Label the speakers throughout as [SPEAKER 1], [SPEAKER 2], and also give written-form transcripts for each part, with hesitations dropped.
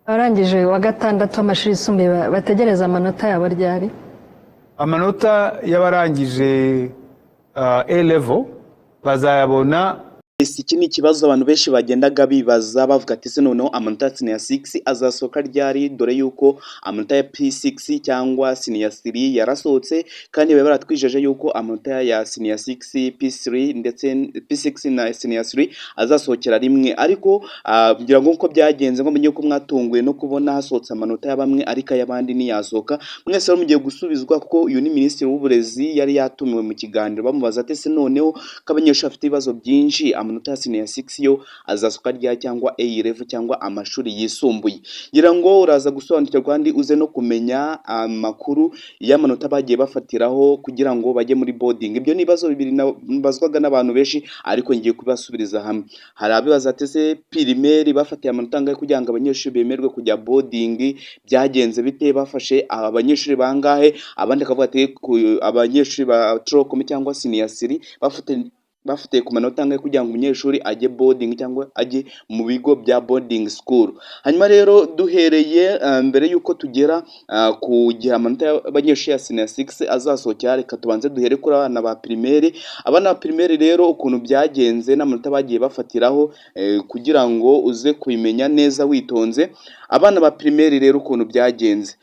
[SPEAKER 1] Abarangije wa gatandatu w'amashuri yisumbuye bategereza amanota yabo ryari?
[SPEAKER 2] Amanota y'abarangije A level bazayabona.
[SPEAKER 3] Iki ni ikibazo abantu benshi bagendaga bibaza bavuga ati se noneho amanota ya senior 6 azasohoka ryari, dore yuko amanota ya P6 cyangwa senior 3 yarasohotse kandi baba baratwijeje yuko amanota ya senior 6 P3 ndetse P6 na senior 3 azasohokera rimwe. Ariko ngira ngo uko byagenze ngo menye ko mwatunguye no kubona hasohotse amanota ya bamwe ariko ay'abandi ntiyasohoka. Mwese rero mugiye gusubizwa kuko uyu ni minisitiri w'uburezi yari yatumiwe mu kiganiro bamubaza ati se noneho ko abanyeshuri bafite ibibazo byinshi amanota ya senior 6 yo azasohoka ryari cyangwa A level cyangwa amashuri yisumbuye. Ngira ngo uraza gusobanukirwa kandi uze no kumenya amakuru y'amanota bagiye bafatiraho kugira ngo bajye muri boarding. Ibyo ni ibibazo bibiri bazwaga n'abantu benshi ariko ngiye kubasubiriza hamwe. Hari abibaza ati se primaire bafatiye amanota angahe kugira ngo abanyeshuri bemerwe kujya boarding, byagenze bite, bafashe abanyeshuri bangahe? Abandi akavuga ati abanyeshuri ba trocom cyangwa senior 3 bafite ku manota angahe kugira ngo umunyeshuri ajye boarding cyangwa ajye mu bigo bya boarding school. Hanyuma rero duhereye mbere yuko tugera ku gihe amanota y'abanyeshuri ya senior 6 azasohokera, reka tubanze duhere kuri abana ba primaire. Abana ba primaire rero ukuntu byagenze n'amanota bagiye bafatiraho kugira ngo uze kubimenya neza witonze. Abana ba primaire rero ukuntu byagenze,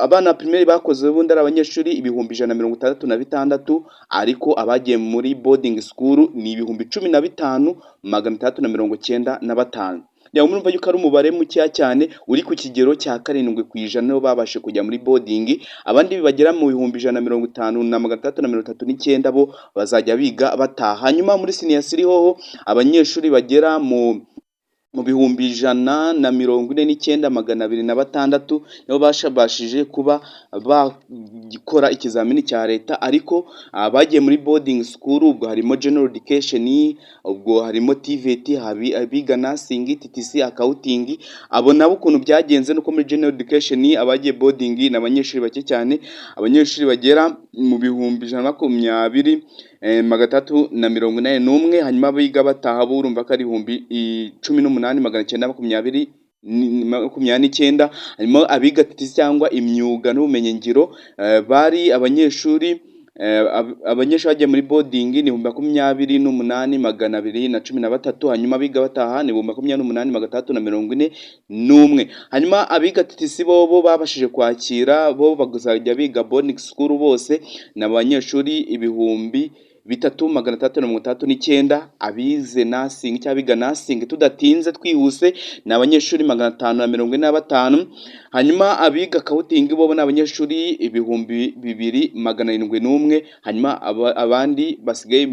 [SPEAKER 3] abana primaire bakoze ubundi ari abanyeshuri 166, ariko abagiye muri boarding school ni 15,395. Yawe murumva yuko ari umubare muke cyane uri ku kigero cya 7% nibo babashe kujya muri boarding. Abandi bagera mu 150,339 bo bazajya biga bataha. Hanyuma muri senior 3 ho abanyeshuri bagera mu 149,206 nibo bashabashije kuba bakora ikizamini cya leta, ariko bagiye muri boarding school ubwo harimo general education, ubwo harimo TVET, abiga nursing, TTC, accounting. Abo nabo ukuntu byagenze nuko muri general education abagiye boarding n'abanyeshuri bake cyane, abanyeshuri bagera mu 1,381. Hanyuma biga bataha bo urumva ko ari 18,929. Harimo abiga TTC cyangwa imyuga n'ubumenyi ngiro, bari abanyeshuri bagiye muri boarding ni 28,213. Hanyuma biga bataha ni 28,341. Hanyuma abiga TTC bo babashije kwakira bo baguzajya biga boarding school bose n'abanyeshuri 3,339. Abize nursing cyangwa biga nursing tudatinze twihuse ni abanyeshuri 545. Hanyuma abiga accounting bo n'abanyeshuri 2,701. Hanyuma abandi basigaye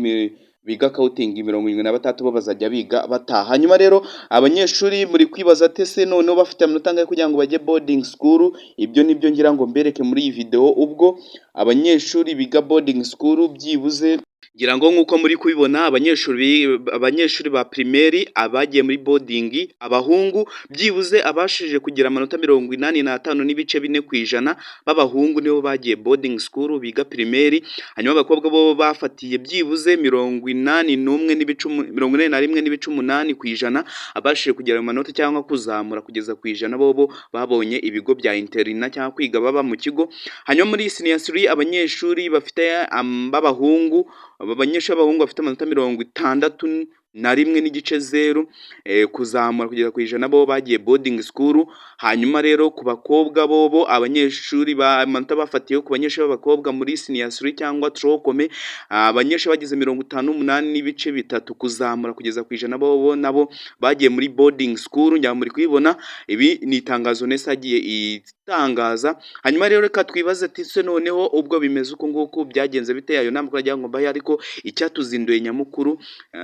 [SPEAKER 3] biga accounting 73 bo bazajya biga bataha. Hanyuma rero abanyeshuri muri kwibaza ate se noneho bafite amanota angahe kugira ngo bajye boarding school? Ibyo nibyo ngira ngo mbereke muri iyi video. Ubwo abanyeshuri biga boarding school byibuze ngira ngo nkuko muri kubibona abanyeshuri ba primaire abagiye muri boarding, abahungu byibuze abashije kugira amanota 85.4% b'abahungu nibo bagiye boarding school biga primaire. Hanyuma abakobwa bo bafatiye byibuze 81.8% abashije kugira amanota cyangwa kuzamura kugeza ku ijana bo babonye ibigo bya interina cyangwa kwiga baba mu kigo. Hanyuma muri senior 3 abanyeshuri bafite b'abahungu bafite amanota 61.0 kuzamura kugeza ku ijana bo bagiye boarding school. Hanyuma rero ku bakobwa bo abanyeshuri amanota bafatiye ku banyeshuri b'abakobwa muri senior 3 cyangwa trocom, abanyeshuri bagize 58.3 kuzamura kugeza ku ijana bo nabo bagiye muri boarding school. Njya muri kwibona ibi ni itangazo nesa agiye itangaza. Hanyuma rero reka twibaze ati se noneho ubwo bimeze uko nguko byagenze bite? Ayo nambwe ajya ngo mbaye, ariko icyatuzinduye nyamukuru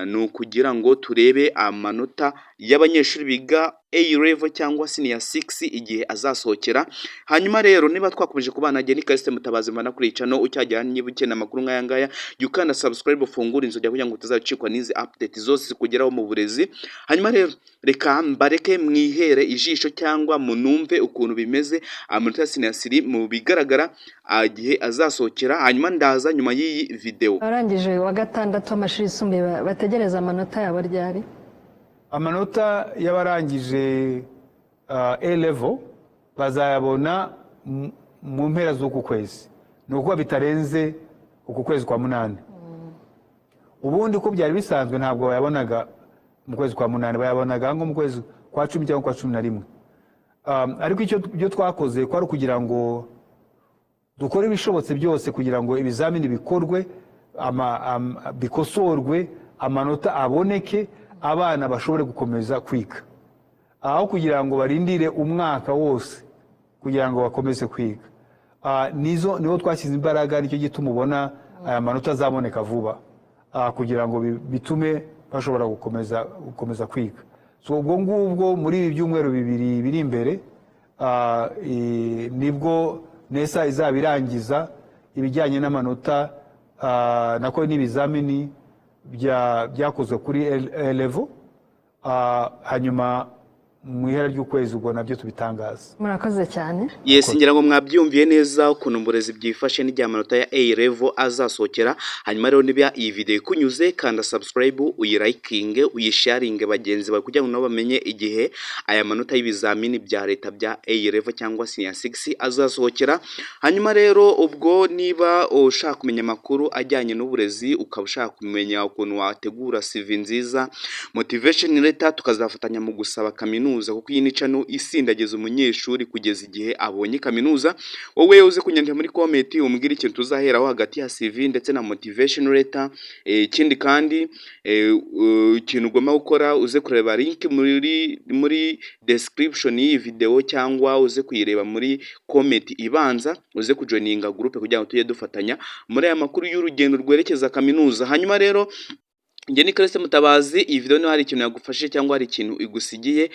[SPEAKER 3] ni ukugira ngo turebe amanota y'abanyeshuri biga A level cyangwa senior 6 igihe azasohokera. Hanyuma rero niba twakomeje kubana Jenny Kaste Mutabazi mana kuri channel ucyajyana niba ukeneye amakuru nk'aya ngaya you can subscribe ufungura inzogera kugira ngo utazacikwa n'izi update zose kugeraho mu burezi. Hanyuma rero reka mbareke mwihere ijisho cyangwa munumve ukuntu bimeze amanota ya senior 3 mu bigaragara igihe azasohokera. Hanyuma ndaza nyuma y'iyi video.
[SPEAKER 1] Abarangije wa gatandatu w'amashuri yisumbuye bategereza amanota yabo ryari?
[SPEAKER 2] Amanota y'abarangije A level bazayabona mu mpera z'uku kwezi, ni ukuba bitarenze uku kwezi kwa munani. Ubundi ko byari bisanzwe ntabwo bayabonaga mu kwezi kwa munani, bayabonaga nko mu kwezi kwa 10 cyangwa kwa 11. Ariko icyo twakoze kwari kugira ngo dukore ibishobotse byose kugira ngo ibizamini bikorwe, bikosorwe, amanota aboneke, abana bashobore gukomeza kwiga, aho kugira ngo barindire umwaka wose kugira ngo bakomeze kwiga. Niho twashyize imbaraga, nicyo gituma ubona aya manota azaboneka vuba, kugira ngo bitume bashobora gukomeza kwiga. So ubwo ngubwo muri ibi byumweru bibiri biri imbere nibwo NESA izaba irangiza ibijyanye n'amanota nako n'ibizamini byakozwe kuri A level, hanyuma mu ihera ry'ukwezi ubwo nabyo tubitangaza.
[SPEAKER 1] Murakoze cyane.
[SPEAKER 3] Yes, ngira ngo mwabyumviye neza ukuntu uburezi bwifashe n'ijya amanota ya A level azasohokera. Hanyuma rero niba iyi video ikunyuze, kanda subscribe, uyilikinge, uyisharinge bagenzi bawe kugira ngo nabo bamenye igihe aya manota y'ibizamini bya leta bya A level cyangwa senior 6 azasohokera. Hanyuma rero ubwo niba ushaka kumenya makuru ajyanye n'uburezi, ukaba ushaka kumenya ukuntu wategura CV nziza, motivation letter, tukazafatanya mu gusaba kaminuza, kuko iyi ni channel isindageza umunyeshuri kugeza igihe abonye kaminuza. Wowe uze kunyandika muri comment umbwira ikintu tuzaheraho hagati ya CV ndetse na motivation letter. Ikindi kandi ikintu ugomba gukora, uze kureba link muri description y'iyi video, cyangwa uze kuyireba muri comment ibanza, uze kujoininga groupe kugira ngo tujye dufatanya muri aya makuru y'urugendo rwerekeza kaminuza. Hanyuma rero njye ni Christ Mutabazi. Iyi video no hari ikintu yagufashije cyangwa hari ikintu igusigiye,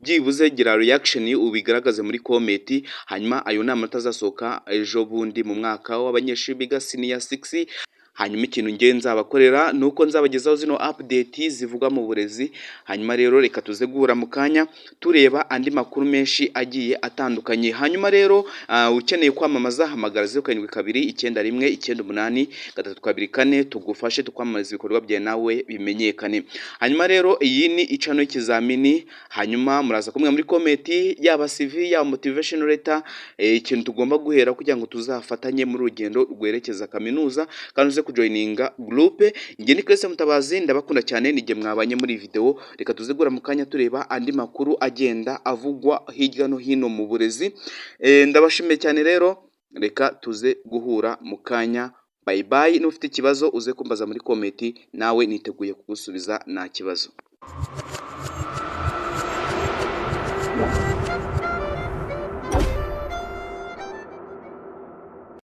[SPEAKER 3] byibuze gira reaction ubigaragaze muri comment. Hanyuma ayo nama atazasohoka ejo bundi mu mwaka w'abanyeshuri biga senior 6. Hanyuma ikintu ngenza abakorera nuko nzabagezaho zino update zivuga mu burezi. Hanyuma rero reka tuze guhura mu kanya tureba andi makuru menshi agiye atandukanye. Hanyuma rero ukeneye kwamamaza, hamagara 0729198324 tugufashe tukwamamaza ibikorwa byawe nawe bimenyekane. Hanyuma rero iyi ni icano y'ikizamini. Hanyuma muraza kumwe muri comment yaba CV ya motivation letter, ikintu tugomba guhera kugira ngo tuzafatanye muri urugendo rwerekeza kaminuza, kandi kujoininga groupe. Njye ni Christ Mutabazi, ndabakunda cyane, nige mwabanye muri video. Reka tuze gura mu kanya tureba andi makuru agenda avugwa hirya no hino mu burezi. Ndabashimiye cyane rero, reka tuze guhura mu kanya. Bye bye. Nufite ikibazo uze kumbaza muri comment, nawe niteguye kugusubiza nta kibazo.